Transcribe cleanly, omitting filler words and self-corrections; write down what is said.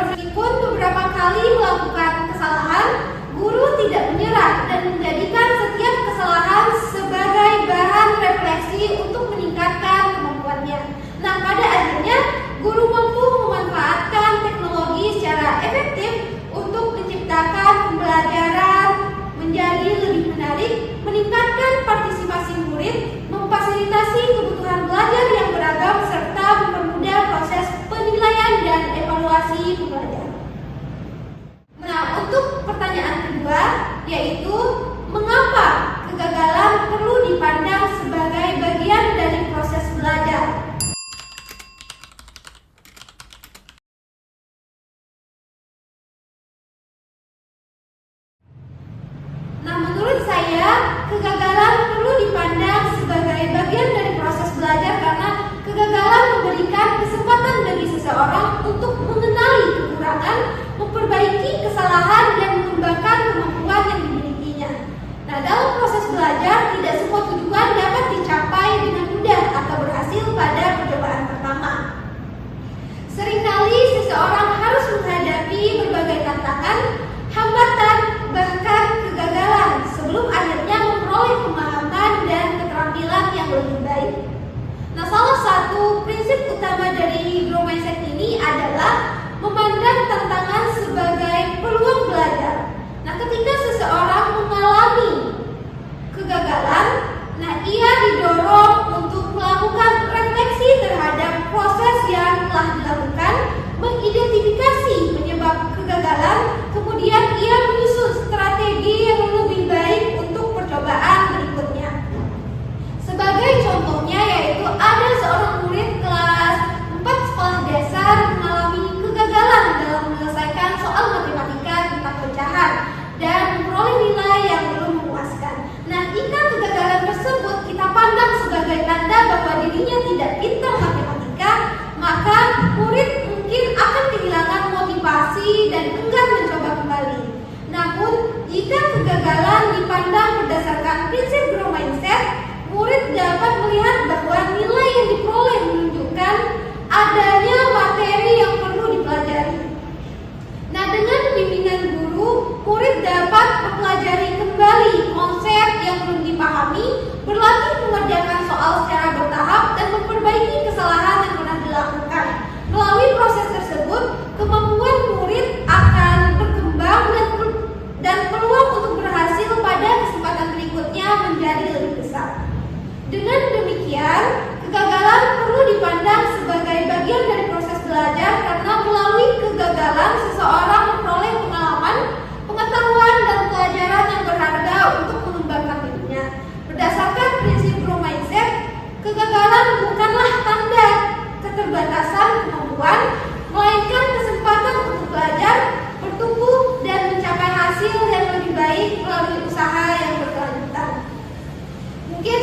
meskipun beberapa kali melakukan kesalahan, guru tidak menyerah dan menjadikan setiap kesalahan sebagai bahan refleksi untuk meningkatkan kemampuannya. Nah, pada akhirnya guru mampu memanfaatkan teknologi secara efektif untuk menciptakan pembelajaran menjadi lebih menarik, meningkatkan partisipasi murid, memfasilitasi kebutuhan belajar yang beragam, serta mempermudah proses penilaian dan evaluasi pembelajaran. Nah, untuk pertanyaan kedua, yaitu mengapa kegagalan perlu dipandang sebagai bagian dari proses belajar? Nah, menurut saya, kegagalan perlu dipandang sebagai bagian dari proses belajar karena kegagalan memberikan kesempatan bagi seseorang untuk mengenali kekurangan, memperbaiki kesalahan, dan mengembangkan kemampuan yang dimilikinya. Nah, dalam proses belajar, tidak semua tujuan dapat dicapai dengan mudah atau berhasil pada percobaan pertama. Seringkali seseorang harus menghadapi berbagai tantangan, hambatan, bahkan kegagalan sebelum akhirnya memperoleh pemahaman dan keterampilan yang lebih baik. Nah, salah satu prinsip utama dari Grow Mindset ini adalah memandang tantangan sebagai peluang belajar. Nah, ketika seseorang mengalami kegagalan, nah ia didorong untuk melakukan refleksi terhadap proses yang telah dilakukan, mengidentifikasi penyebab kegagalan, kemudian ia menyusun strategi yang lebih baik untuk percobaan berikutnya. Sebagai contohnya yaitu ada seorang murid kelas 4 sekolah dasar mengalami kegagalan dalam menyelesaikan soal matematika tingkat pecahan dan memperoleh nilai yang belum memuaskan. Nah, jika kegagalan tersebut kita pandang sebagai tanda bahwa dirinya tidak pintar matematika, maka murid mungkin akan kehilangan motivasi dan enggan mencoba kembali. Namun, jika kegagalan dipandang berdasarkan prinsip Grow Mindset, murid dapat melihat bahwa nilai yang diperoleh menunjukkan adanya materi yang perlu dipelajari. Nah, dengan bimbingan guru, murid dapat mempelajari kembali konsep yang belum dipahami, berlatih mengerjakan soal secara bertahap, dan memperbaiki kesalahan yang pernah dilakukan. Melalui proses tersebut, kemampuan murid akan berkembang dan peluang untuk berhasil pada kesempatan berikutnya menjadi lebih besar. Dengan demikian, kegagalan perlu dipandang sebagai bagian dari proses belajar karena melalui kegagalan seseorang memperoleh pengalaman, pengetahuan, dan pelajaran yang berharga untuk mengembangkan dirinya. Berdasarkan prinsip Grow Mindset, kegagalan bukanlah tanda keterbatasan kemampuan, melainkan kesempatan untuk belajar, bertumbuh, dan mencapai hasil yang lebih baik melalui usaha yang berkelanjutan. Mungkin